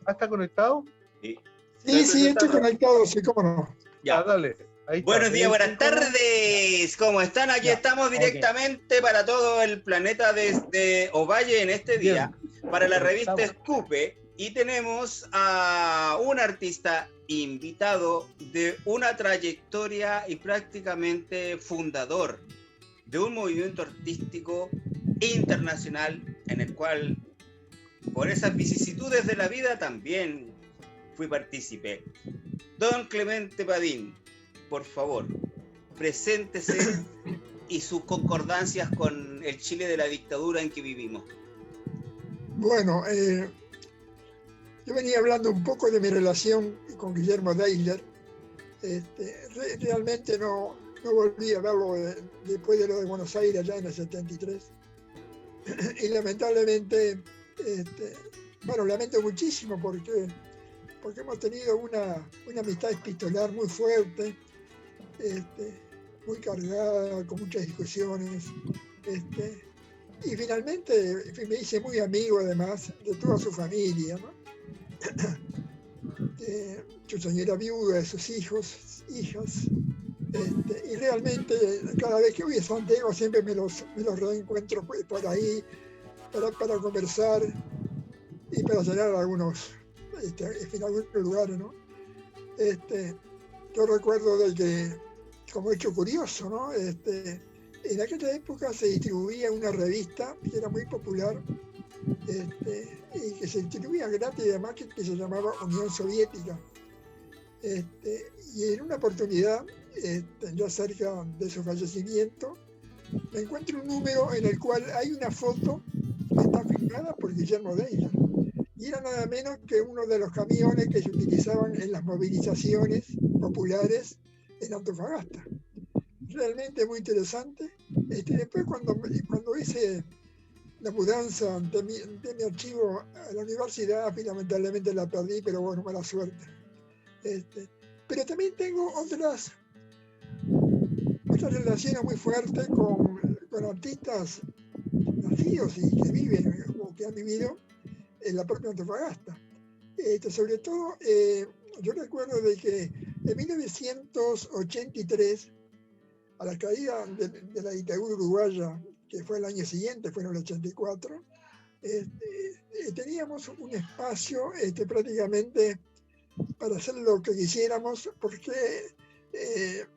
¿Está conectado? Sí, sí, estoy conectado, sí, cómo no. Ya, dale. Buenos días, buenas tardes. ¿Cómo están? Aquí estamos directamente para todo el planeta desde Ovalle en este día, para la revista Escupe, y tenemos a un artista invitado de una trayectoria y prácticamente fundador de un movimiento artístico internacional en el cual, por esas vicisitudes de la vida, también fui partícipe. Don Clemente Padín, por favor, preséntese y sus concordancias con el Chile de la dictadura en que vivimos. Bueno, yo venía hablando un poco de mi relación con Guillermo Deisler. Realmente no no volví a verlo después de lo de Buenos Aires, allá en el 73. Y lamentablemente, bueno, lamento muchísimo porque hemos tenido una amistad epistolar muy fuerte, muy cargada, con muchas discusiones. Y finalmente me hice muy amigo, además, de toda su familia, ¿no? Su señora viuda, de sus hijos, hijas. Y realmente, cada vez que voy a Santiago, siempre me los reencuentro por ahí para conversar y para cenar en algunos lugares, ¿no? Yo recuerdo de que, como hecho curioso, ¿no? En aquella época se distribuía una revista que era muy popular, y que se distribuía gratis, además, que se llamaba Unión Soviética. Y en una oportunidad, ya cerca de su fallecimiento, me encuentro un número en el cual hay una foto que está firmada por Guillermo Deira. Y era nada menos que uno de los camiones que se utilizaban en las movilizaciones populares en Antofagasta. Realmente muy interesante. Después cuando hice la mudanza de mi archivo a la universidad, lamentablemente la perdí, pero bueno, mala suerte. Pero también tengo otras relaciones muy fuertes con artistas nacidos y que viven o que han vivido en la propia Antofagasta. Sobre todo, yo recuerdo de que en 1983, a la caída de la dictadura uruguaya, que fue el año siguiente, fue en el 84, teníamos un espacio prácticamente para hacer lo que quisiéramos, porque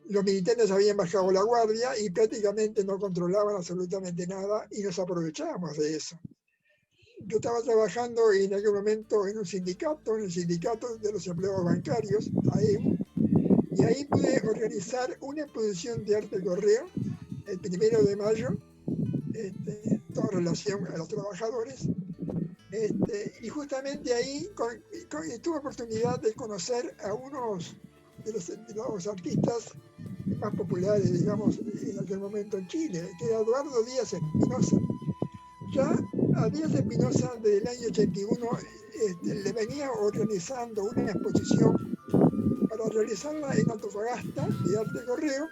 los militares habían bajado la guardia y prácticamente no controlaban absolutamente nada y nos aprovechábamos de eso. Yo estaba trabajando en aquel momento en un sindicato, en el sindicato de los empleados bancarios, AEU, y ahí pude organizar una exposición de arte correo el 1 de mayo, toda relación a los trabajadores, y justamente ahí tuve oportunidad de conocer a unos de los artistas más populares, digamos, en aquel momento en Chile, que era Eduardo Díaz Espinosa. Ya a Díaz Espinosa, desde el año 81, le venía organizando una exposición para realizarla en Antofagasta, de arte correo,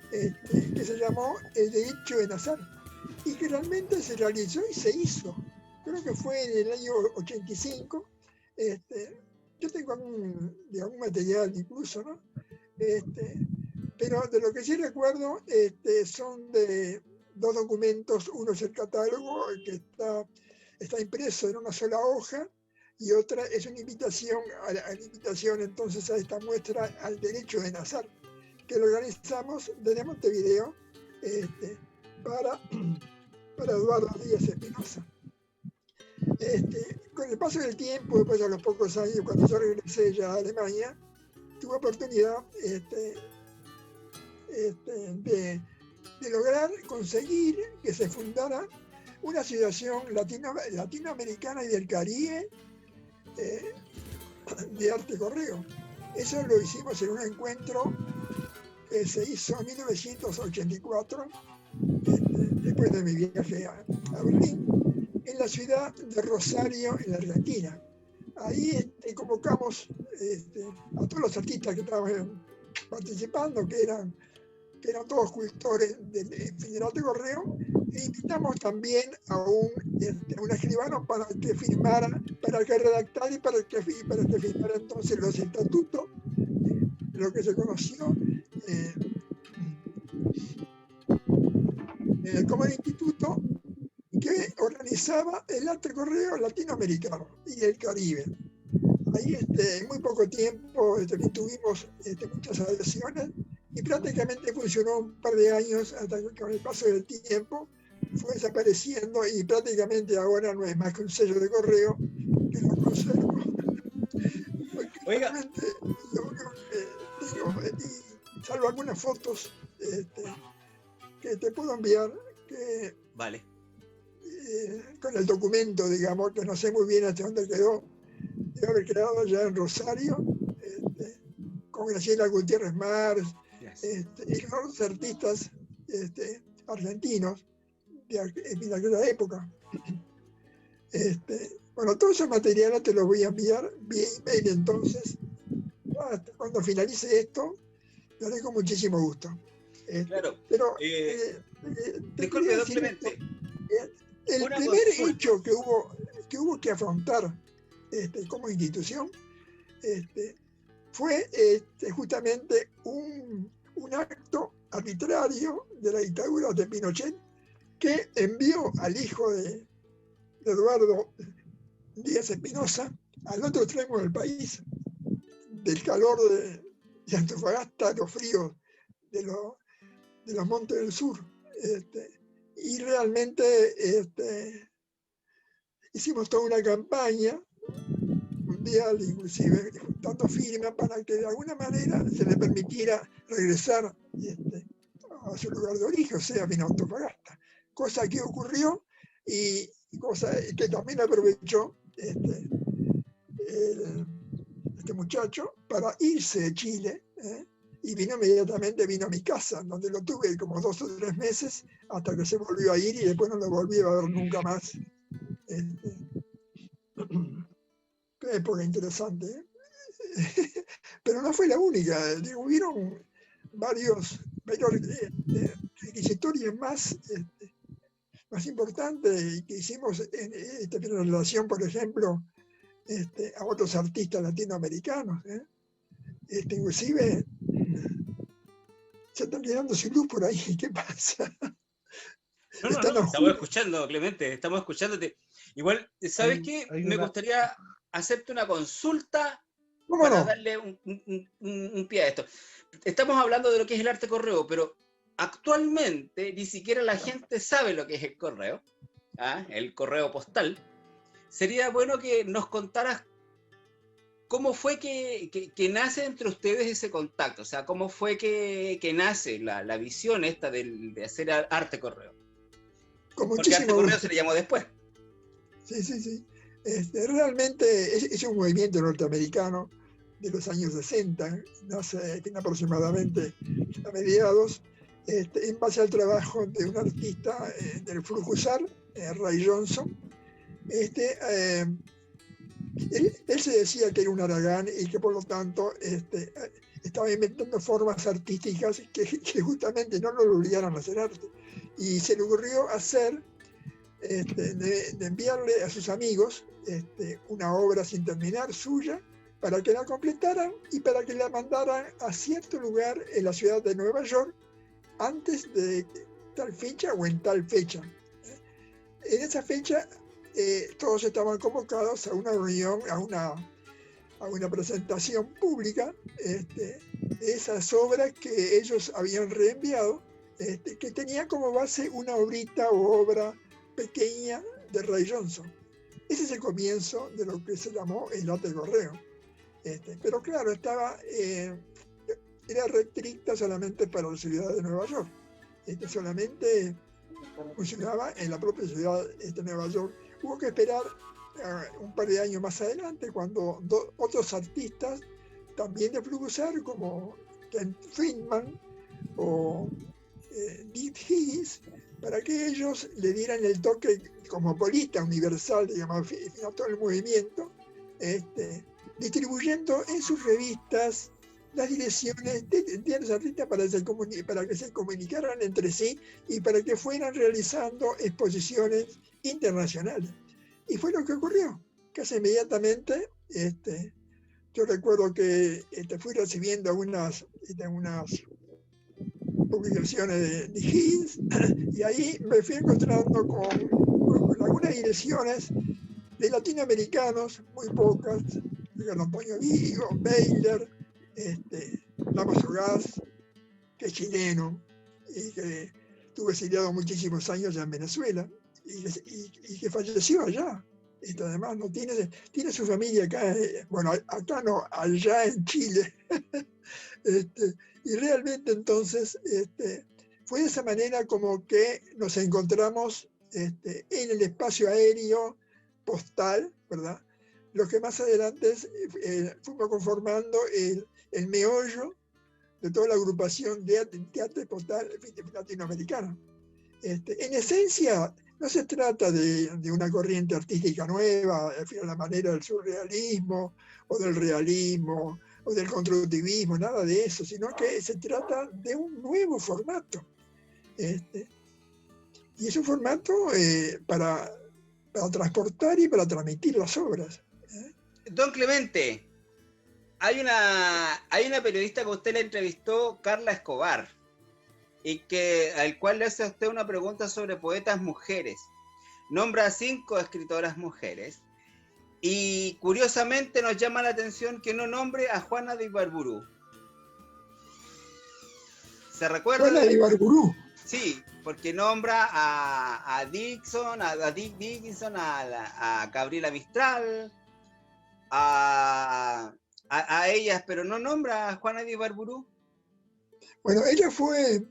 que se llamó El Derecho de Nacer, y que realmente se realizó y se hizo. Creo que fue en el año 85. Yo tengo algún material incluso, ¿no? Pero de lo que sí recuerdo son de 2 documentos. Uno es el catálogo, que está impreso en una sola hoja, y otra es una invitación a la invitación entonces a esta muestra al derecho de nacer, que lo organizamos desde Montevideo para Eduardo Díaz Espinosa. Con el paso del tiempo, después a los pocos años, cuando yo regresé ya a Alemania, tuve oportunidad de lograr conseguir que se fundara una asociación latinoamericana y del Caribe de arte correo. Eso lo hicimos en un encuentro que se hizo en 1984, después de mi viaje a Berlín, en la ciudad de Rosario, en la Argentina. Ahí convocamos a todos los artistas que estaban participando, que eran todos cultores del arte correo, e invitamos también a un escribano para que firmara, para que redactara y para que firmara entonces los estatutos, lo que se conoció como el instituto que organizaba el arte correo latinoamericano y del Caribe. Ahí en muy poco tiempo tuvimos muchas adhesiones y prácticamente funcionó un par de años hasta que con el paso del tiempo fue desapareciendo y prácticamente ahora no es más que un sello de correo que lo conservo. Oiga. Lo único que tengo, y salvo algunas fotos que te puedo enviar, que vale. Con el documento, digamos, que no sé muy bien hasta dónde quedó, debe haber quedado ya en Rosario, con Graciela Gutiérrez Mars, y los artistas argentinos de aquella época. Bueno, todo ese material te lo voy a enviar vía email, entonces, cuando finalice esto, lo haré con muchísimo gusto. Claro. Pero disculpe, don Clemente. El primer hecho que hubo que afrontar como institución fue justamente un acto arbitrario de la dictadura de Pinochet, que envió al hijo de Eduardo Díaz Espinosa al otro extremo del país, del calor de Antofagasta, los fríos de los montes del sur. Y realmente hicimos toda una campaña mundial, inclusive juntando firmas para que de alguna manera se le permitiera regresar a su lugar de origen, o sea, vino a Antofagasta. Cosa que ocurrió y cosa que también aprovechó este muchacho para irse de Chile, y inmediatamente vino a mi casa, donde lo tuve como 2 o 3 meses, hasta que se volvió a ir y después no lo volví a ver nunca más. Qué época interesante, pero no fue la única. Hubieron varios requisitorios más importantes que hicimos en relación, por ejemplo, a otros artistas latinoamericanos. Inclusive se están quedando sin luz por ahí. ¿Qué pasa? No, estamos escuchando, Clemente, estamos escuchándote. Igual, ¿sabes qué? Me gustaría hacerte una consulta para darle un pie a esto. Estamos hablando de lo que es el arte correo, pero actualmente ni siquiera la gente sabe lo que es el correo, el correo postal. Sería bueno que nos contaras cómo fue que nace entre ustedes ese contacto, o sea, cómo fue que nace la visión esta de hacer arte correo. Porque arte correo se le llamó después. Sí. Realmente es un movimiento norteamericano de los años 60, nace aproximadamente a mediados, en base al trabajo de un artista del Fluxusar, Ray Johnson. Él se decía que era un haragán y que por lo tanto estaba inventando formas artísticas que justamente no lo obligaran a hacer arte. Y se le ocurrió hacer, de enviarle a sus amigos una obra sin terminar suya, para que la completaran y para que la mandaran a cierto lugar en la ciudad de Nueva York antes de tal fecha o en tal fecha. En esa fecha todos estaban convocados a una reunión, a una presentación pública de esas obras que ellos habían reenviado, que tenía como base una obrita o obra pequeña de Ray Johnson. Ese es el comienzo de lo que se llamó el arte correo. Pero claro, era restricta solamente para la ciudad de Nueva York. Solamente funcionaba en la propia ciudad de Nueva York. Hubo que esperar un par de años más adelante, cuando otros artistas, también de Fluxusar, como Ken Friedman o Dick Higgins, para que ellos le dieran el toque cosmopolita, universal, digamos, a todo el movimiento, distribuyendo en sus revistas las direcciones de los artistas para que se comunicaran entre sí y para que fueran realizando exposiciones internacionales. Y fue lo que ocurrió. Casi inmediatamente, yo recuerdo que fui recibiendo unas publicaciones de Higgins, y ahí me fui encontrando con algunas direcciones de latinoamericanos, muy pocas, Antonio Vigo, Baylor, Lamas Ugaz, que es chileno y que estuvo exiliado muchísimos años ya en Venezuela y que falleció allá. Además no tiene su familia acá, bueno, acá no, allá en Chile. Y realmente entonces fue de esa manera como que nos encontramos en el espacio aéreo postal, ¿verdad? Lo que más adelante fuimos conformando el meollo de toda la agrupación de teatro postal latinoamericana. En esencia, no se trata de una corriente artística nueva, a la manera del surrealismo o del realismo o del constructivismo, nada de eso, sino que se trata de un nuevo formato. Y es un formato para transportar y para transmitir las obras. Don Clemente, hay una periodista que usted le entrevistó, Carla Escobar, y al cual le hace a usted una pregunta sobre poetas mujeres. Nombra a 5 escritoras mujeres y curiosamente nos llama la atención que no nombre a Juana de Ibarburu. ¿Se recuerda? Juana de Ibarburu. Sí, porque nombra a Dixon, a Dick Dickinson, a Gabriela Mistral, a ellas, pero no nombra a Juana de Ibarburu. Bueno, ella fue,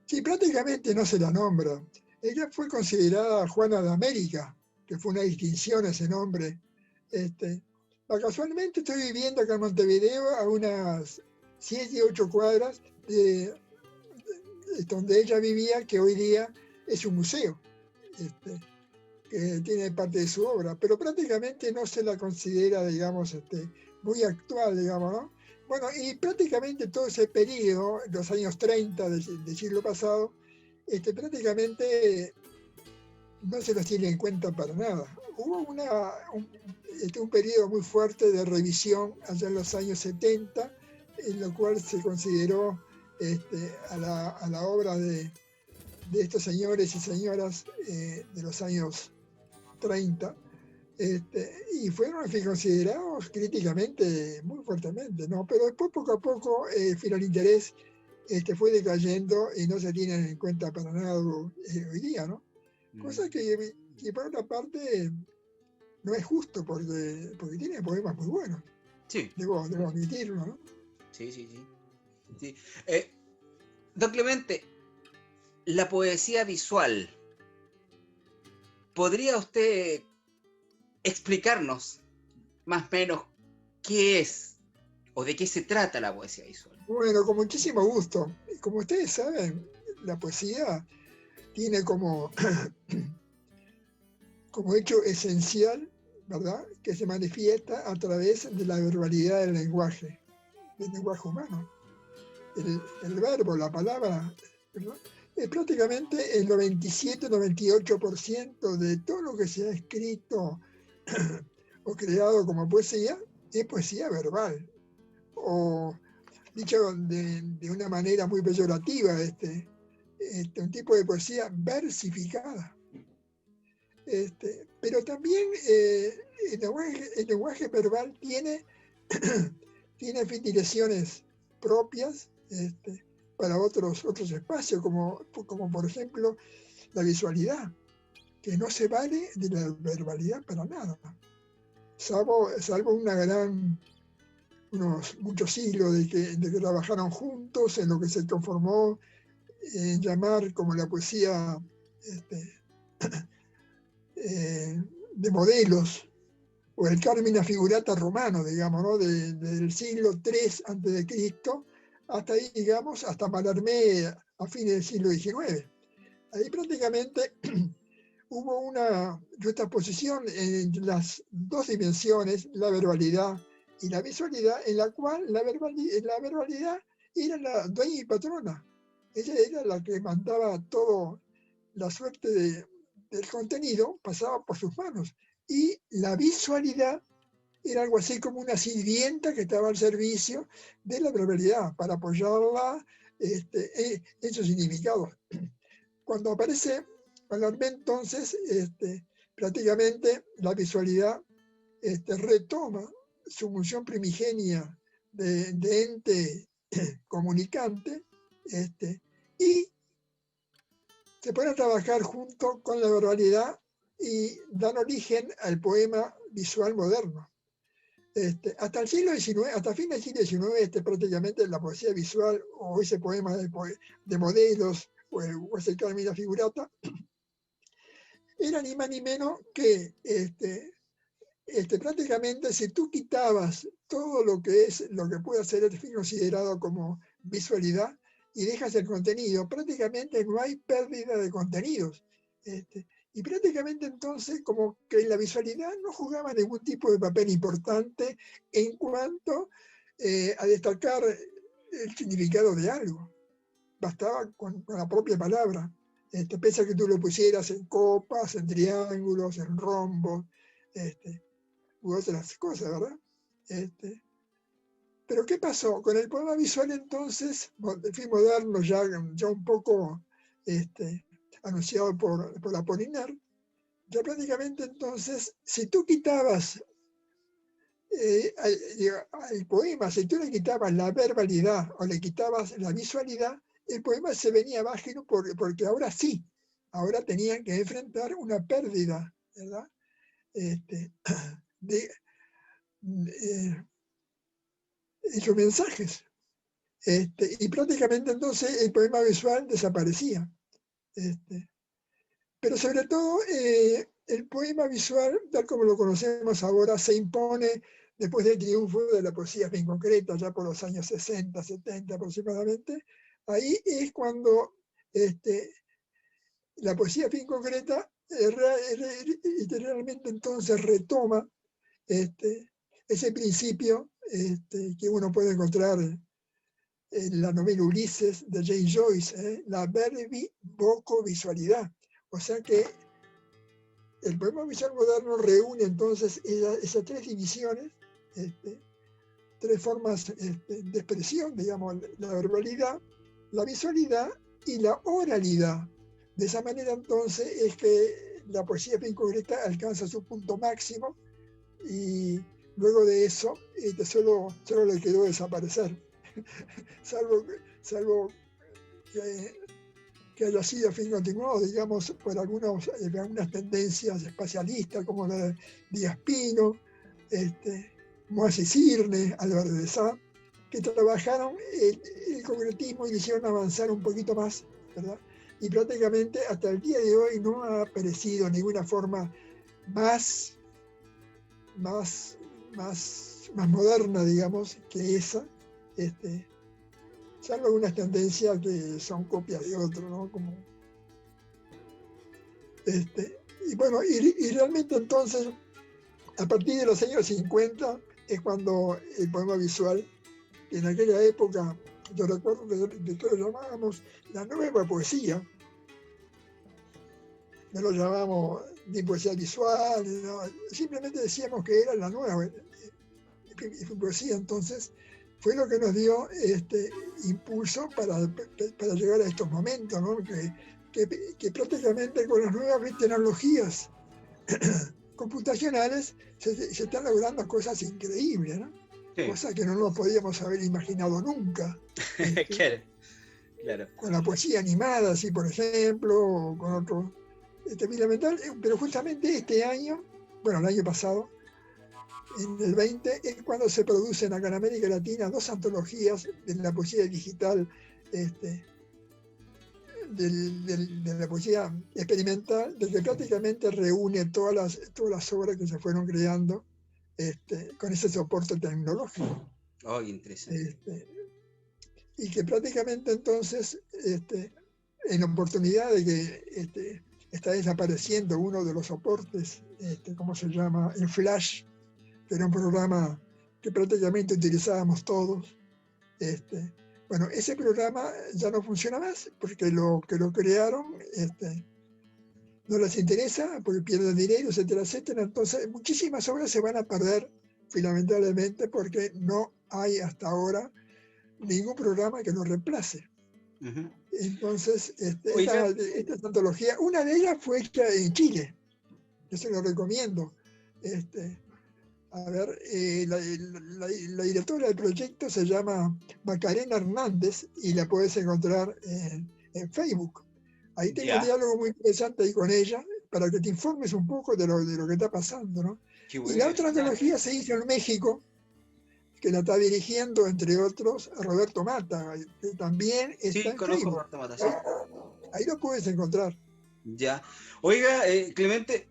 sí, prácticamente no se la nombra. Ella fue considerada Juana de América, que fue una distinción ese nombre. Casualmente estoy viviendo acá en Montevideo a unas 7 u 8 cuadras de donde ella vivía, que hoy día es un museo, que tiene parte de su obra, pero prácticamente no se la considera, digamos, muy actual, digamos, ¿no? Bueno, y prácticamente todo ese periodo, los años 30 del siglo pasado, prácticamente no se los tiene en cuenta para nada. Hubo un periodo muy fuerte de revisión allá en los años 70, en lo cual se consideró a la obra de estos señores y señoras de los años 30, y fueron considerados críticamente muy fuertemente, ¿no? Pero después, poco a poco, el interés fue decayendo y no se tienen en cuenta para nada hoy día, ¿no? Cosa que por otra parte no es justo, porque tiene poemas muy buenos. Sí. Debo admitirlo, ¿no? Sí. Don Clemente, la poesía visual, ¿podría usted explicarnos más o menos qué es o de qué se trata la poesía visual? Bueno, con muchísimo gusto. Como ustedes saben, la poesía tiene como hecho esencial, ¿verdad?, que se manifiesta a través de la verbalidad del lenguaje humano. El verbo, la palabra, ¿verdad?, es prácticamente el 97-98% de todo lo que se ha escrito o creado como poesía, es poesía verbal. O, dicho de una manera muy peyorativa, un tipo de poesía versificada. Pero también el lenguaje verbal tiene filiaciones propias para otros espacios, como por ejemplo la visualidad, que no se vale de la verbalidad para nada, salvo unos muchos siglos de que trabajaron juntos en lo que se conformó en llamar como la poesía de modelos, o el Carmina Figurata romano, digamos, ¿no?, del siglo III a.C. hasta ahí, digamos, hasta Mallarmé a fines del siglo XIX. Ahí prácticamente hubo una juxtaposición en las dos dimensiones, la verbalidad y la visualidad, en la cual la verbalidad era la dueña y patrona. Ella era la que mandaba todo, la suerte del contenido pasaba por sus manos. Y la visualidad era algo así como una sirvienta que estaba al servicio de la verbalidad para apoyarla en sus significados. Cuando aparece Mallarmé, entonces, prácticamente la visualidad retoma su función primigenia de ente comunicante, y se puede trabajar junto con la verbalidad y dan origen al poema visual moderno. Hasta el siglo XIX, hasta fin del siglo XIX, prácticamente la poesía visual o ese poema de modelos o ese Carmina Figurata era ni más ni menos que prácticamente, si tú quitabas todo lo que puede ser considerado como visualidad y dejas el contenido, prácticamente no hay pérdida de contenidos. Y prácticamente entonces como que la visualidad no jugaba ningún tipo de papel importante en cuanto a destacar el significado de algo. Bastaba con la propia palabra. Pese a que tú lo pusieras en copas, en triángulos, en rombos, u otras cosas, ¿verdad? Pero ¿qué pasó? Con el poema visual entonces, el fin moderno ya un poco anunciado por Apollinaire, ya prácticamente entonces, si tú quitabas al poema, si tú le quitabas la verbalidad o le quitabas la visualidad, el poema se venía abajo porque ahora sí, ahora tenían que enfrentar una pérdida, ¿verdad? De esos mensajes. Y prácticamente entonces el poema visual desaparecía. Pero sobre todo el poema visual, tal como lo conocemos ahora, se impone después del triunfo de la poesía bien concreta, ya por los años 60, 70 aproximadamente. Ahí es cuando la poesía bien concreta literalmente entonces retoma ese principio que uno puede encontrar en la novela Ulises de James Joyce, la verbi-voco-visualidad. O sea que el poema visual moderno reúne entonces esas tres divisiones, tres formas de expresión, digamos, la verbalidad, la visualidad y la oralidad. De esa manera entonces es que la poesía bien concreta alcanza su punto máximo y luego de eso solo le quedó desaparecer, salvo que haya sido a fin continuado, digamos, por algunas tendencias espacialistas como la de Díaz Pino, Moacir Cirne, Álvarez de Sá, que trabajaron el concretismo y hicieron avanzar un poquito más, ¿verdad? Y prácticamente hasta el día de hoy no ha aparecido ninguna forma más moderna, digamos, que esa, salvo algunas tendencias que son copias de otro, ¿no? Como, y bueno, y realmente entonces, a partir de los años 50, es cuando el poema visual, en aquella época, yo recuerdo que todos lo llamábamos la nueva poesía, no lo llamábamos ni poesía visual, no, simplemente decíamos que era la nueva poesía. Entonces fue lo que nos dio impulso para llegar a estos momentos, ¿no? que prácticamente con las nuevas tecnologías computacionales se están logrando cosas increíbles, ¿no? Sí. Cosas que no nos podíamos haber imaginado nunca. Claro. Con la poesía animada, así por ejemplo, o con otro. Pero justamente este año, bueno, el año pasado, en el 20, es cuando se producen acá en América Latina 2 antologías de la poesía digital, de la poesía experimental, de que prácticamente reúne todas las obras que se fueron creando con ese soporte tecnológico. Oh, interesante. Y que prácticamente entonces, en oportunidad de que está desapareciendo uno de los soportes, ¿cómo se llama? El Flash, que era un programa que prácticamente utilizábamos todos. Bueno, ese programa ya no funciona más porque lo crearon no les interesa porque pierden dinero, etcétera, etcétera. Entonces, muchísimas obras se van a perder, lamentablemente, porque no hay hasta ahora ningún programa que lo reemplace. Uh-huh. Entonces, esta antología, una de ellas fue hecha en Chile. Yo se lo recomiendo. La directora del proyecto se llama Macarena Hernández y la puedes encontrar en Facebook. Ahí tengo un diálogo muy interesante ahí con ella para que te informes un poco de lo que está pasando, ¿no? Y la otra antología se hizo en México, que la está dirigiendo, entre otros, a Roberto Mata, que también está en Facebook. Roberto Mata, sí. Ahí lo puedes encontrar. Ya. Oiga, Clemente,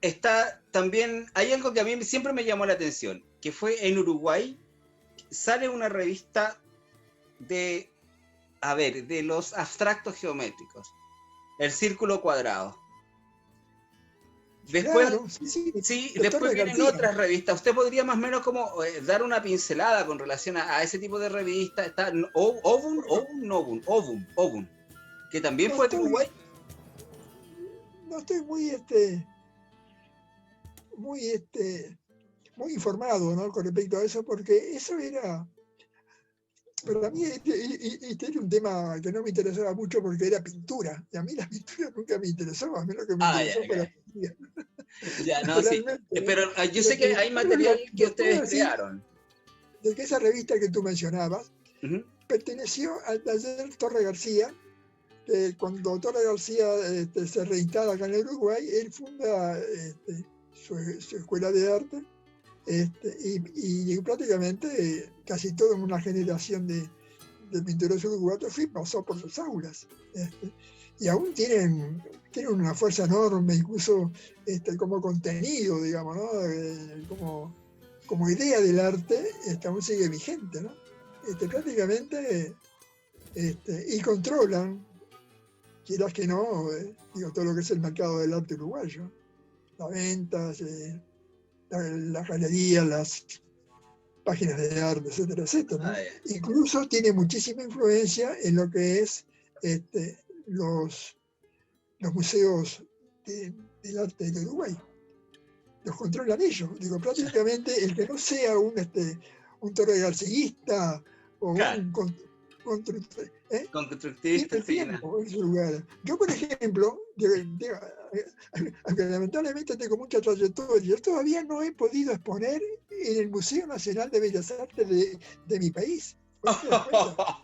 está también, hay algo que a mí siempre me llamó la atención, que fue en Uruguay, sale una revista de, a ver, de los abstractos geométricos, el círculo cuadrado. Después, Claro, sí, sí, de después Torres vienen García. otras revistas. ¿Usted podría más o menos como dar una pincelada con relación a ese tipo de revistas? Está Bueno, Ovum, que también no fue de estoy, Uruguay. no estoy muy, muy, muy informado, ¿no? Con respecto a eso, porque eso era, para mí este era un tema que no me interesaba mucho porque era pintura, y a mí la pintura nunca me interesó, a mí lo que me Ah, ya, interesó fue la ya. poesía, Ya, no, sí. realmente, ¿no? Pero yo Pero sé que hay material que te puedo ustedes decir crearon. de que esa revista que tú mencionabas Ujú. perteneció al taller Torre García, que cuando Torre García se reinstala acá en Uruguay, él funda su escuela de arte, y prácticamente casi toda una generación de pintores uruguayos pasó por sus aulas. Y aún tienen una fuerza enorme, incluso como contenido, digamos, ¿no? Como idea del arte, aún sigue vigente, ¿no? Prácticamente, y controlan, quieras que no, digo, todo lo que es el mercado del arte uruguayo, las ventas, las galerías, las páginas de arte, etcétera, etcétera, ¿no? Ah, ya. Incluso tiene muchísima influencia en lo que es los museos del arte de Uruguay. Los controlan ellos. Digo, prácticamente el que no sea un torregarcista o Claro, un constructor, constructivista, pierde el sí, no. tiempo en su lugar. Yo, por ejemplo, aunque lamentablemente tengo mucha trayectoria, todavía no he podido exponer en el Museo Nacional de Bellas Artes de mi país. ¿Vos te das cuenta?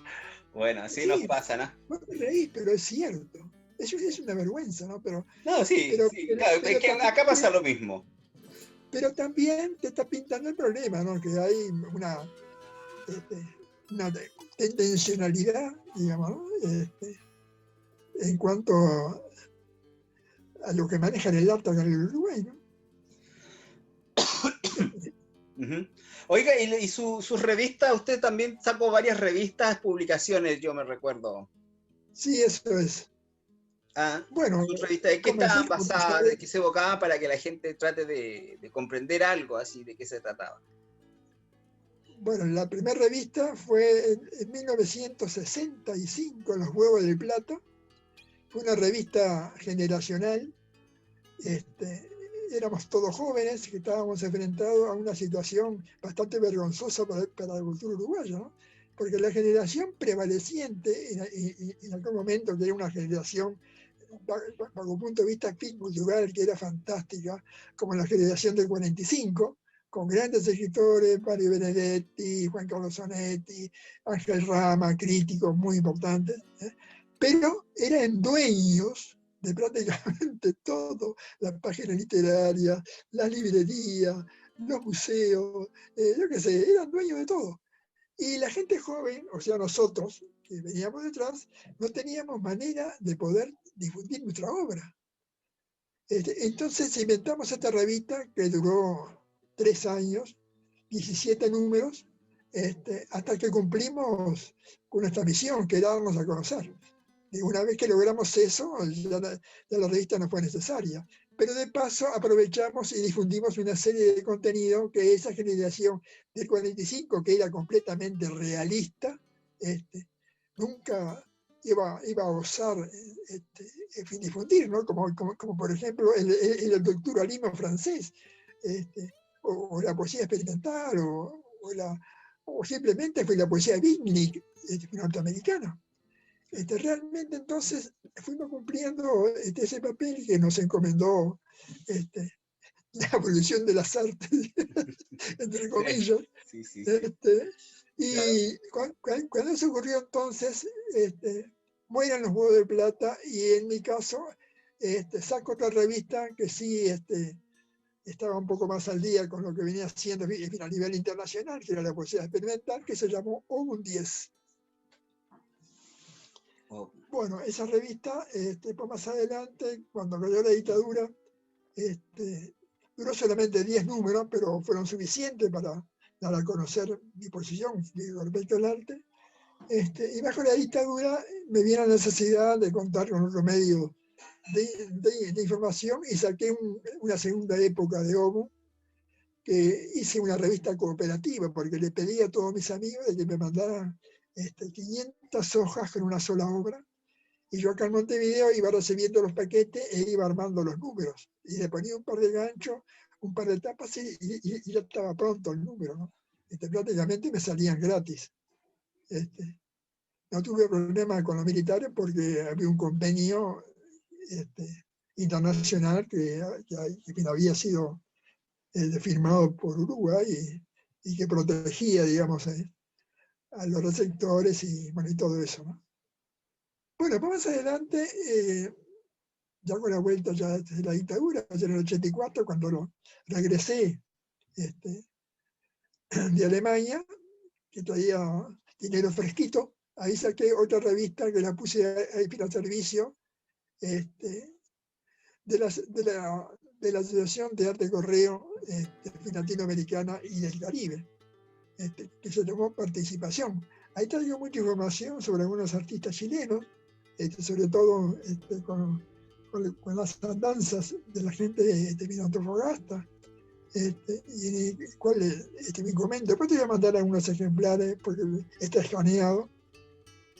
Bueno, así nos Sí, pasa, ¿no? vos te reís, pero es cierto. Es una vergüenza, ¿no? No, sí, sí, claro, es que acá pasa lo mismo. pero también te está pintando el problema, ¿no? Que hay una tendencionalidad, digamos, ¿no? En cuanto a lo que manejan el arte en el Uruguay, ¿no? Ujú. Oiga, y sus revistas, usted también sacó varias revistas, publicaciones, yo me recuerdo. Sí, eso es. Ah, Bueno, sus revistas, ¿de qué comencé, estaban como tú basadas? ¿De sabes, qué se evocaban para que la gente trate de comprender algo así, de qué se trataba? bueno, la primera revista fue en 1965, Los Huevos del Plato. Fue una revista generacional. Éramos todos jóvenes que estábamos enfrentados a una situación bastante vergonzosa para la cultura uruguaya, ¿no? Porque la generación prevaleciente en aquel momento, que era una generación, bajo un punto de vista cultural, que era fantástica, como la generación del 45, con grandes escritores, Mario Benedetti, Juan Carlos Sonetti, Ángel Rama, críticos muy importantes, pero eran dueños de prácticamente todo, las páginas literarias, las librerías, los museos, yo qué sé, eran dueños de todo. Y la gente joven, o sea, nosotros que veníamos detrás, no teníamos manera de poder difundir nuestra obra. Entonces inventamos esta revista que duró 3 años, 17 números, hasta que cumplimos con nuestra misión, que era darnos a conocer. Y una vez que logramos eso, ya la revista no fue necesaria. Pero de paso aprovechamos y difundimos una serie de contenido que esa generación del 45, que era completamente realista, nunca iba a osar difundir, ¿no? Como por ejemplo el estructuralismo francés, o la poesía experimental, o simplemente fue la poesía beatnik norteamericana. Realmente entonces fuimos cumpliendo ese papel que nos encomendó la evolución de las artes, entre Sí, comillas. sí, sí, sí. Claro. Y cuando eso ocurrió entonces, mueren los Huevos de Plata, y en mi caso saco otra revista que sí estaba un poco más al día con lo que venía haciendo a nivel internacional, que era la poesía experimental, que se llamó Ovum 10. Oh. Bueno, esa revista, pues más adelante, cuando cayó la dictadura, duró solamente 10 números, pero fueron suficientes para dar a conocer mi posición respecto al arte. Y bajo la dictadura me vi la necesidad de contar con otro medio de información y saqué una segunda época de Homo, que hice una revista cooperativa porque le pedí a todos mis amigos de que me mandaran 500 hojas con una sola obra, y yo acá en Montevideo iba recibiendo los paquetes e iba armando los números, y le ponía un par de ganchos, un par de tapas y ya estaba pronto el número, ¿no? Prácticamente me salían gratis. No tuve problemas con los militares porque había un convenio internacional que había sido firmado por Uruguay y que protegía, digamos, a los receptores y todo eso, ¿no? Bueno, pues más adelante, ya con la vuelta ya de la dictadura, ya en el 84, cuando regresé de Alemania, que traía dinero fresquito, ahí saqué otra revista que la puse ahí para servicio, de la Asociación de Arte Correo Latinoamericana y del Caribe, que se llamó Participación. Ahí traigo mucha información sobre algunos artistas chilenos, sobre todo con las andanzas de la gente de Antofagasta, y cuál es mi comento. Después te voy a mandar algunos ejemplares porque está escaneado.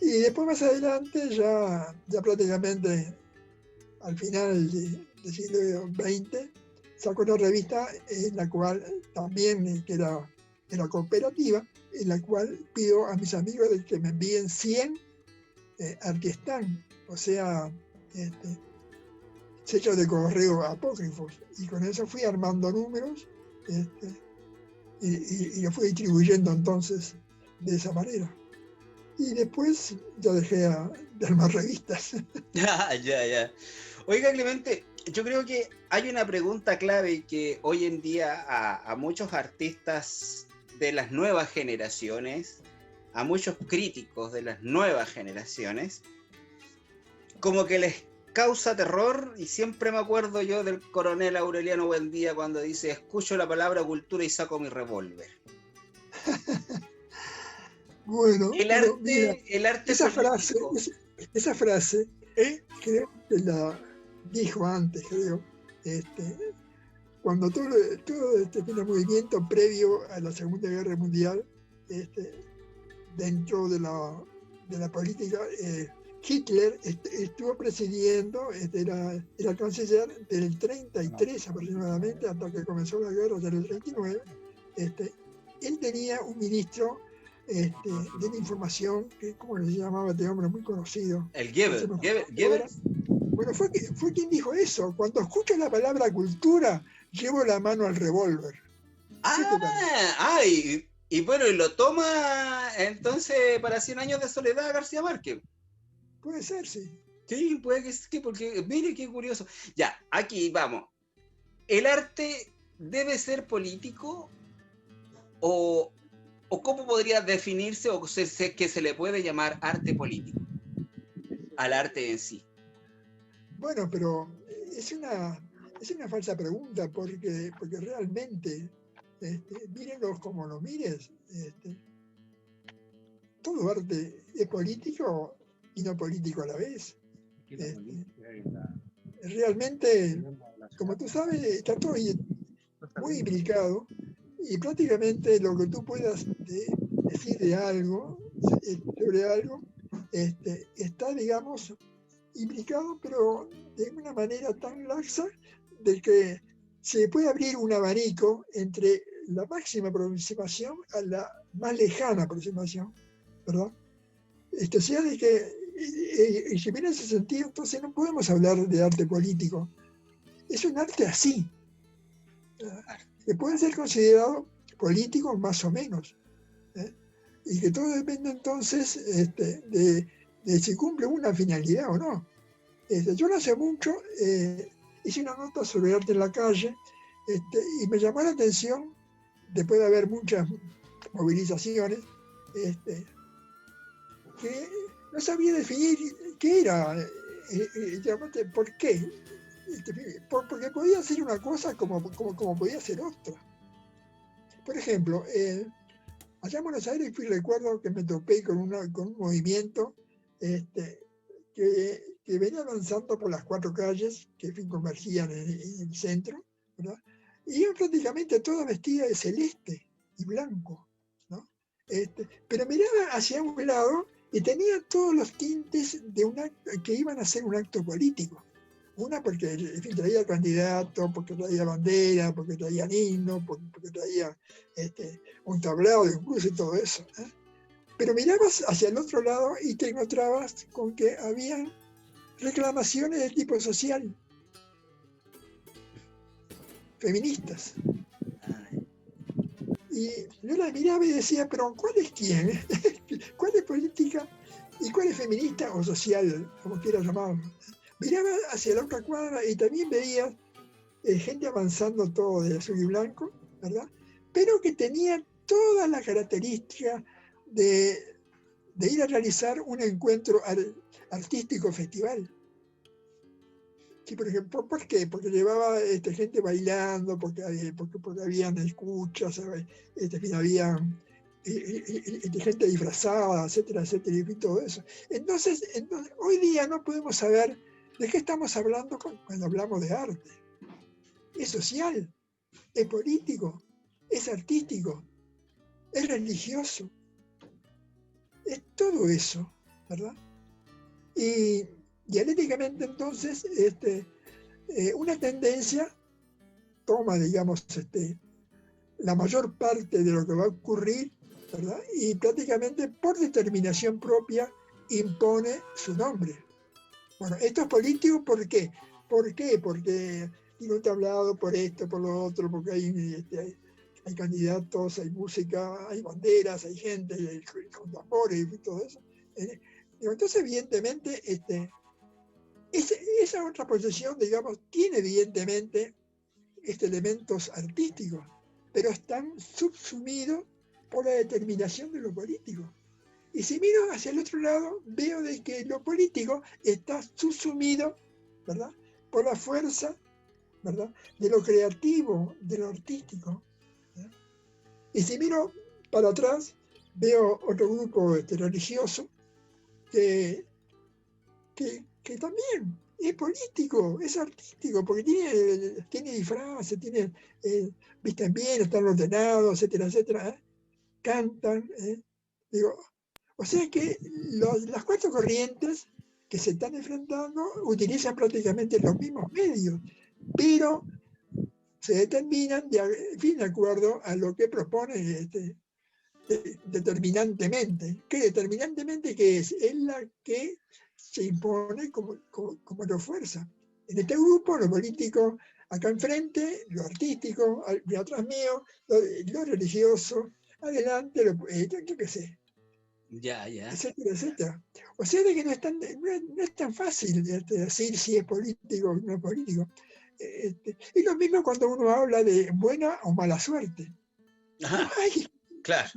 Y después más adelante, ya prácticamente al final del siglo XX, sacó una revista en la cual también, que era cooperativa, en la cual pido a mis amigos de que me envíen 100 artiestán, o sea, sellos de correo apócrifos, y con eso fui armando números y lo fui distribuyendo entonces de esa manera. Y después ya dejé de armar revistas. Ya. Oiga, Clemente, yo creo que hay una pregunta clave que hoy en día a muchos artistas de las nuevas generaciones, a muchos críticos de las nuevas generaciones, como que les causa terror, y siempre me acuerdo yo del coronel Aureliano Buendía cuando dice: escucho la palabra cultura y saco mi revólver. Bueno, el arte esa político. frase creo que la dijo antes, creo, cuando todo este movimiento previo a la Segunda Guerra Mundial, dentro de la política, Hitler estuvo presidiendo, era canciller del 33 aproximadamente, hasta que comenzó la guerra en el 39. Él tenía un ministro de la información, que ¿cómo se llamaba este hombre? Muy conocido. El Goebbels. Bueno, fue quien dijo eso: cuando escucho la palabra cultura, llevo la mano al revólver. Y bueno, y lo toma entonces para 100 años de soledad García Márquez. Puede ser, sí. Sí, puede que sí, porque mire qué curioso. Ya, aquí vamos. ¿El arte debe ser político? ¿O cómo podría definirse, o que se le puede llamar arte político al arte en sí? Bueno, pero es una falsa pregunta, porque realmente, mírenlos como lo mires, todo arte es político y no político a la vez. Realmente, como tú sabes, está todo muy implicado, y prácticamente lo que tú puedas decir de algo, sobre algo, está, digamos, implicado, pero de una manera tan laxa de que se puede abrir un abanico entre la máxima aproximación a la más lejana aproximación, ¿verdad? O sea, de que, y si viene en ese sentido, entonces no podemos hablar de arte político. Es un arte así, que puede ser considerado político más o menos, y que todo depende entonces de si cumple una finalidad o no. Yo no hace mucho hice una nota sobre arte en la calle, y me llamó la atención, después de haber muchas movilizaciones, que no sabía definir qué era, por qué. Porque podía ser una cosa como podía ser otra. Por ejemplo, Allá en Buenos Aires recuerdo que me topé con un movimiento que venía avanzando por las 4 calles que en fin, convergían en el centro, ¿verdad? Y iban prácticamente todas vestidas de celeste y blanco, ¿no? Pero miraba hacia un lado y tenía todos los tintes de que iban a hacer un acto político. Una porque, en fin, traía candidato, porque traía bandera, porque traía himno, porque traía un tablado incluso y todo eso, ¿eh? Pero mirabas hacia el otro lado y te encontrabas con que habían reclamaciones de tipo social, feministas. Y yo las miraba y decía, pero ¿cuál es quién? ¿Cuál es política y cuál es feminista o social, como quieras llamarlo? Miraba hacia la otra cuadra y también veía gente avanzando todo de azul y blanco, ¿verdad? Pero que tenía todas las características de ir a realizar un encuentro artístico festival. Sí, por ejemplo, ¿por qué? Porque llevaba gente bailando, porque habían escuchas, había gente disfrazada, etcétera, etcétera, y todo eso. Entonces, hoy día no podemos saber de qué estamos hablando cuando hablamos de arte. Es social, es político, es artístico, es religioso, es todo eso, ¿verdad? Y dialécticamente entonces una tendencia toma, digamos, la mayor parte de lo que va a ocurrir, ¿verdad? Y prácticamente por determinación propia impone su nombre. Bueno, esto es político, ¿por qué? ¿Por qué? Porque tiene un tablado por esto, por lo otro, porque hay candidatos, hay música, hay banderas, hay gente con tambores y todo eso. Entonces, evidentemente, esa otra posesión, digamos, tiene evidentemente elementos artísticos, pero están subsumidos por la determinación de lo político. Y si miro hacia el otro lado, veo de que lo político está subsumido, ¿verdad?, por la fuerza, ¿verdad?, de lo creativo, de lo artístico, ¿verdad? Y si miro para atrás, veo otro grupo religioso que también es político, es artístico, porque tiene disfraces, visten bien, están ordenados, etcétera, etcétera, cantan, digo, o sea que las 4 corrientes que se están enfrentando utilizan prácticamente los mismos medios, pero se determinan de acuerdo a lo que propone determinantemente. ¿Qué determinantemente qué es? Es la que se impone como la fuerza. En este grupo, lo político acá enfrente, lo artístico, atrás mío, lo religioso, adelante, yo qué sé. Ya. Etcétera, etcétera. O sea, de que no es tan fácil decir si es político o no es político. Es lo mismo cuando uno habla de buena o mala suerte. Ajá. No hay. Claro,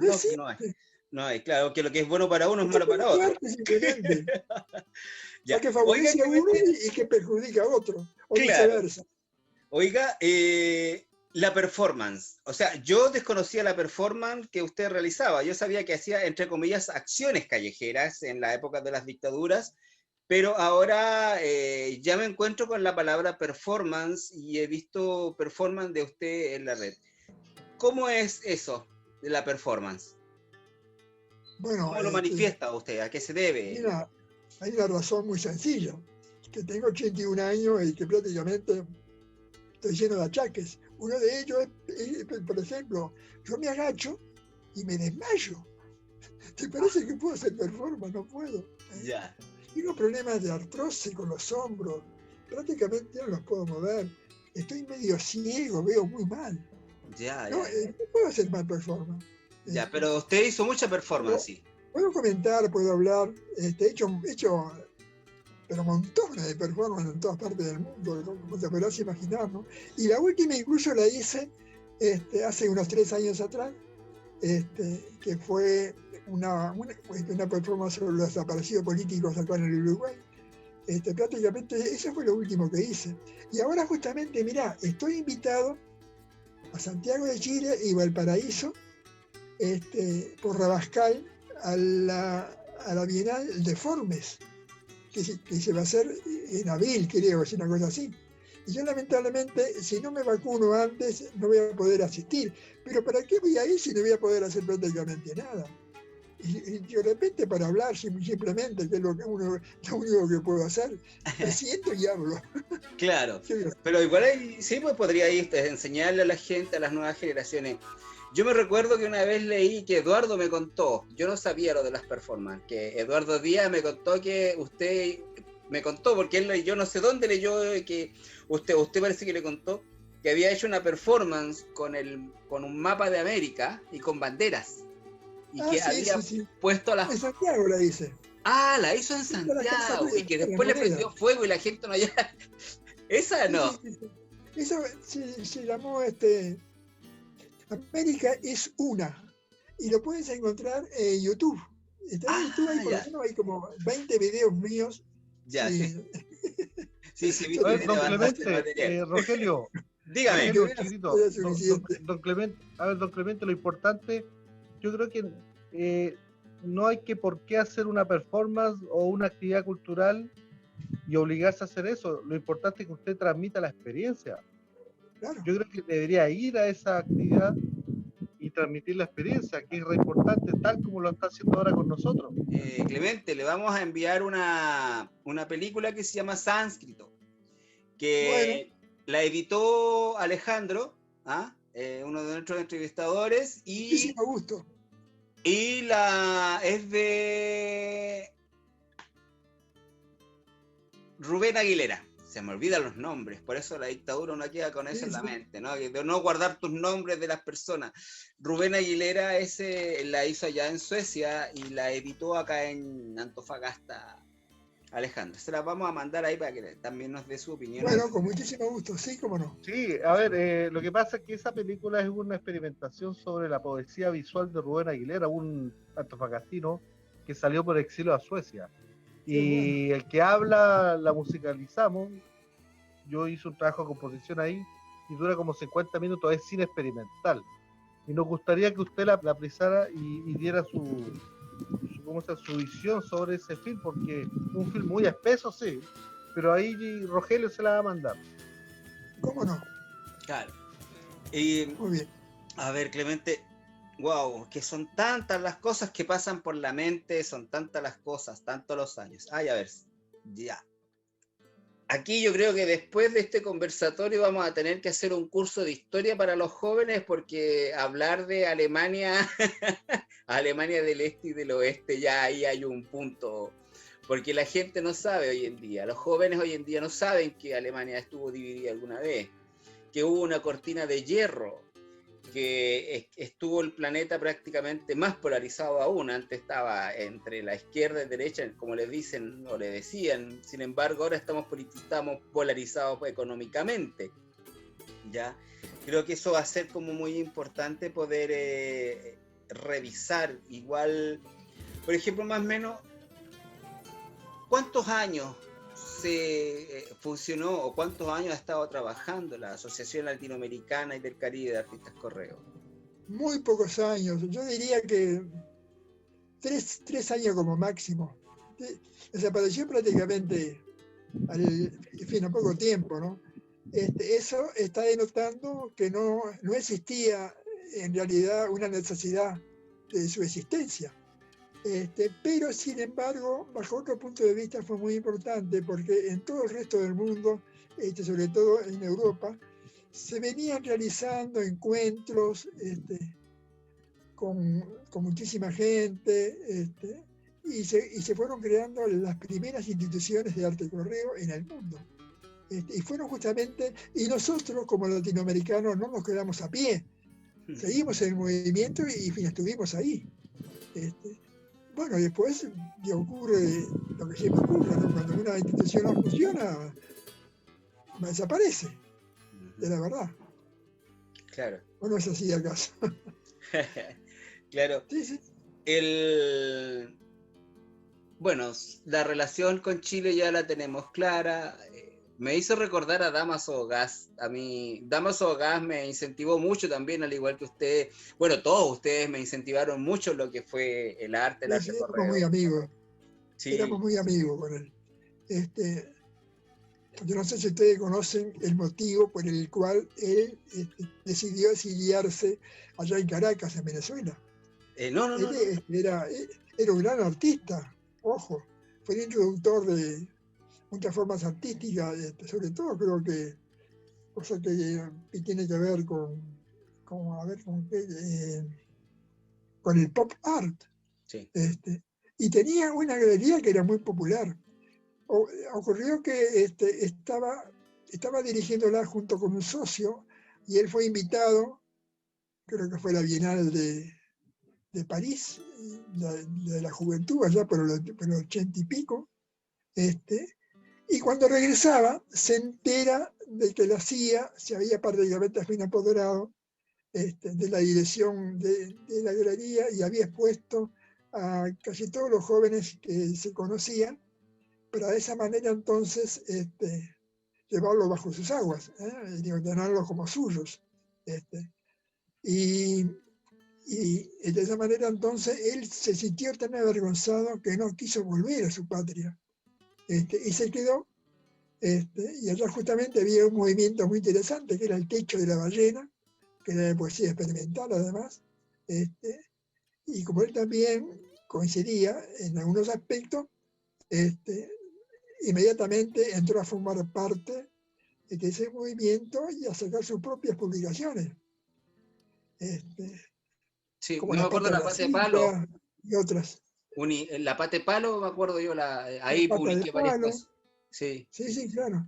no hay, claro, que lo que es bueno para uno es malo para otro. Simplemente. Ya. Que favorece a uno y que perjudica a otro, o viceversa. Oiga, la performance, o sea, yo desconocía la performance que usted realizaba, yo sabía que hacía, entre comillas, acciones callejeras en la época de las dictaduras, pero ahora ya me encuentro con la palabra performance y he visto performance de usted en la red. ¿Cómo es eso de la performance? Bueno, ¿cómo lo manifiesta usted? ¿A qué se debe? Mira, hay una razón muy sencilla, que tengo 81 años y que prácticamente estoy lleno de achaques. Uno de ellos es, por ejemplo, yo me agacho y me desmayo. ¿Te parece que puedo hacer performance? No puedo. Ya. Tengo problemas de artrosis con los hombros, prácticamente no los puedo mover. Estoy medio ciego, veo muy mal. No puedo hacer más performance. Ya, pero usted hizo mucha performance, sí. Puedo comentar, puedo hablar, he hecho pero montones de performance en todas partes del mundo, como te podrás imaginar, ¿no? Y la última incluso la hice hace unos 3 años atrás, que fue una performance sobre los desaparecidos políticos acá en el Uruguay. Prácticamente eso fue lo último que hice. Y ahora justamente, mirá, estoy invitado a Santiago de Chile y Valparaíso por Rabascal a la Bienal de Formes, que se va a hacer en abril, creo, es una cosa así. Y yo lamentablemente, si no me vacuno antes, no voy a poder asistir. Pero ¿para qué voy a ir si no voy a poder hacer prácticamente nada? Y de repente para hablar simplemente, que es lo único que puedo hacer, me siento y hablo. Claro, pero igual sí, pues podría ir enseñarle a la gente, a las nuevas generaciones. Yo me recuerdo que una vez leí que Eduardo me contó, yo no sabía lo de las performances, que Eduardo Díaz me contó que usted, me contó, porque él, yo no sé dónde leyó, que usted parece que le contó, que había hecho una performance con un mapa de América y con banderas. Y que sí, había sí. puesto las... En Santiago la hice. Ah, la hizo en Santiago, y que después le prendió fuego y la gente no haya... Esa no. Sí. Eso se llamó América es una. Y lo puedes encontrar en YouTube. Está en YouTube, por lo menos hay como 20 videos míos. Ya, sí. Sí, vi a que ver, tiene bastante material. Rogelio, dígame. Rogelio, chiquitito, don Clemente, lo importante, yo creo que no hay que por qué hacer una performance o una actividad cultural y obligarse a hacer eso. Lo importante es que usted transmita la experiencia. Claro. Yo creo que debería ir a esa actividad y transmitir la experiencia, que es re importante, tal como lo está haciendo ahora con nosotros. Clemente, le vamos a enviar una película que se llama Sánscrito, que la editó Alejandro, uno de nuestros entrevistadores, y me gusto. Y es de Rubén Aguilera. Se me olvidan los nombres, por eso la dictadura uno queda con eso en la mente, ¿no? De no guardar tus nombres de las personas. Rubén Aguilera la hizo allá en Suecia y la editó acá en Antofagasta, Alejandro. Se la vamos a mandar ahí para que también nos dé su opinión. Bueno, con muchísimo gusto, sí, cómo no. Sí, a ver, lo que pasa es que esa película es una experimentación sobre la poesía visual de Rubén Aguilera, un antofagastino que salió por exilio a Suecia. Y el que habla la musicalizamos. Yo hice un trabajo de composición ahí y dura como 50 minutos, es cine experimental. Y nos gustaría que usted la apreciara y diera su visión sobre ese film, porque es un film muy espeso, sí, pero ahí Rogelio se la va a mandar. ¿Cómo no? Claro. Muy bien. A ver, Clemente, wow, que son tantas las cosas que pasan por la mente, son tantas las cosas, tantos los años. A ver, ya. Aquí yo creo que después de este conversatorio vamos a tener que hacer un curso de historia para los jóvenes, porque hablar de Alemania, Alemania del Este y del Oeste, ya ahí hay un punto, porque la gente no sabe hoy en día, los jóvenes hoy en día no saben que Alemania estuvo dividida alguna vez, que hubo una cortina de hierro, que estuvo el planeta prácticamente más polarizado aún. Antes estaba entre la izquierda y derecha, como les dicen o le decían. Sin embargo, ahora estamos polarizados económicamente. ¿Ya? Creo que eso va a ser como muy importante poder revisar. Igual, por ejemplo, más o menos, ¿cuántos años se funcionó o cuántos años ha estado trabajando la Asociación Latinoamericana y del Caribe de Artistas Correo? Muy pocos años, yo diría que 3 años como máximo. Desapareció prácticamente a poco tiempo, ¿no? Eso está denotando que no existía en realidad una necesidad de su existencia. Pero sin embargo, bajo otro punto de vista fue muy importante, porque en todo el resto del mundo, sobre todo en Europa, se venían realizando encuentros con muchísima gente, y se fueron creando las primeras instituciones de arte correo en el mundo. Y fueron justamente, y nosotros como latinoamericanos no nos quedamos a pie, seguimos en el movimiento y estuvimos ahí. Bueno, después ocurre lo que siempre ocurre, ¿no? Cuando una institución no funciona, desaparece, de la verdad. Claro. ¿O no es así acaso? Claro. Sí. Bueno, la relación con Chile ya la tenemos clara. Me hizo recordar a Damaso Gas. A mí, Damaso Gas me incentivó mucho también, al igual que usted. Bueno, todos ustedes me incentivaron mucho lo que fue el arte Éramos correo. muy amigos. Sí. Éramos muy amigos con él. Yo no sé si ustedes conocen el motivo por el cual él decidió exiliarse allá en Caracas, en Venezuela. No. Era un gran artista, ojo. Fue el introductor de muchas formas artísticas, sobre todo creo que cosa que tiene que ver con el pop art. Sí. Y tenía una galería que era muy popular. Ocurrió que estaba dirigiéndola junto con un socio y él fue invitado, creo que fue la Bienal de París, de la juventud, allá por los 80 y pico. Y cuando regresaba, se entera de que la CIA se había prácticamente apoderado de la dirección de la galería y había expuesto a casi todos los jóvenes que se conocían, para de esa manera entonces llevarlos bajo sus aguas, y ordenarlos como suyos. Y de esa manera entonces él se sintió tan avergonzado que no quiso volver a su patria. Y se quedó, y allá justamente había un movimiento muy interesante que era el Techo de la Ballena, que era de poesía experimental además, y como él también coincidía en algunos aspectos, inmediatamente entró a formar parte de ese movimiento y a sacar sus propias publicaciones. Sí, Como no me acuerdo la Pata de Palo. Y otras. La Pata de Palo, me acuerdo yo, ahí publiqué varias cosas. Sí, claro.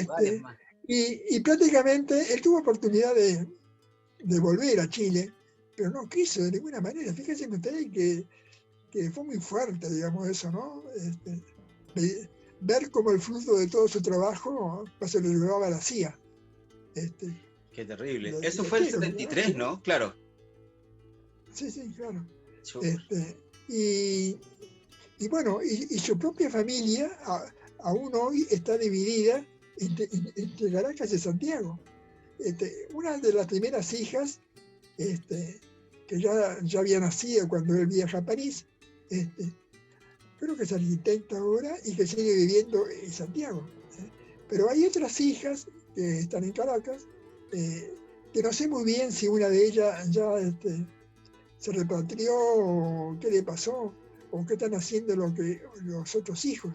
Varias más. Y prácticamente él tuvo oportunidad de volver a Chile, pero no quiso de ninguna manera. Fíjense ustedes que fue muy fuerte, digamos, eso, ¿no? Ver cómo el fruto de todo su trabajo se lo llevaba a la CIA. Qué terrible. Eso fue el 73, ¿no? Claro. Sí, claro. Y bueno, y su propia familia aún hoy está dividida entre Caracas y Santiago. Una de las primeras hijas, que ya había nacido cuando él viaja a París, creo que es arquitecta ahora y que sigue viviendo en Santiago. Pero hay otras hijas que están en Caracas, que no sé muy bien si una de ellas ya se repatrió o qué le pasó o qué están haciendo los otros hijos.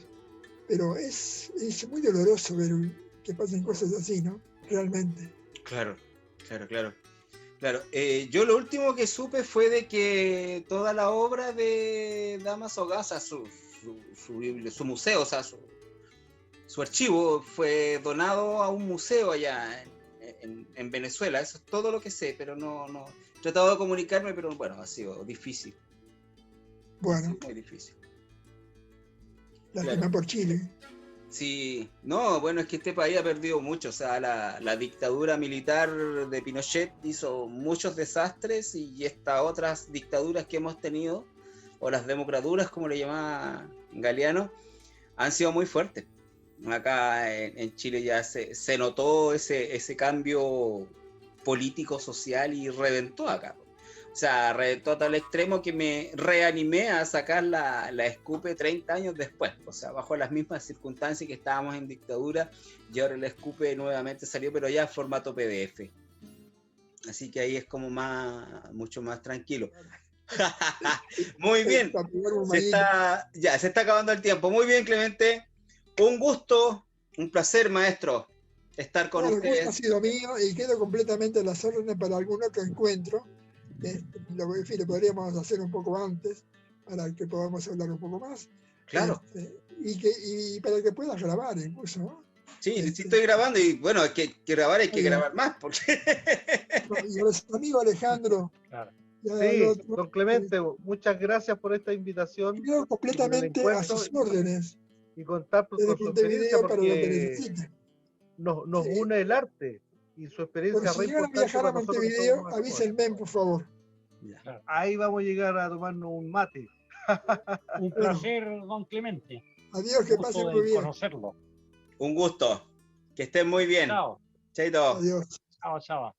Pero es muy doloroso ver que pasen cosas así, ¿no? Realmente. Claro. Yo lo último que supe fue de que toda la obra de Damaso Gas, su museo, o sea, su archivo fue donado a un museo allá en Venezuela. Eso es todo lo que sé, pero no he tratado de comunicarme, pero bueno, ha sido difícil. Bueno. Muy difícil. Lástima por Chile. Sí, no, bueno, es que este país ha perdido mucho, o sea, la dictadura militar de Pinochet hizo muchos desastres y estas otras dictaduras que hemos tenido, o las democraturas, como le llamaba Galeano, han sido muy fuertes. Acá en Chile ya se notó ese cambio político, social y reventó acá. O sea, reventó a tal extremo que me reanimé a sacar la Scupe 30 años después. O sea, bajo las mismas circunstancias que estábamos en dictadura y ahora la Scupe nuevamente salió, pero ya en formato PDF. Así que ahí es como mucho más tranquilo. Muy bien. Se está acabando el tiempo. Muy bien, Clemente. Un gusto, un placer, maestro, estar con ustedes. El gusto ha sido mío y quedo completamente a las órdenes para algún otro encuentro. Lo podríamos hacer un poco antes para que podamos hablar un poco más. Claro. Y para que puedas grabar incluso, ¿no? Sí, sí estoy grabando y bueno, hay que grabar más. Porque... Y a nuestro amigo Alejandro. Claro. Sí, don Clemente, muchas gracias por esta invitación. Quedo completamente a sus órdenes. Y contar con su experiencia porque nos une el arte y su experiencia. Por si llegan a viajar a Montevideo, avísenme, por favor. Ahí vamos a llegar a tomarnos un mate. Un placer, don Clemente. Adiós, que pasen muy bien. Conocerlo. Un gusto. Que estén muy bien. Chao. Chaito. Adiós. Chao, chao.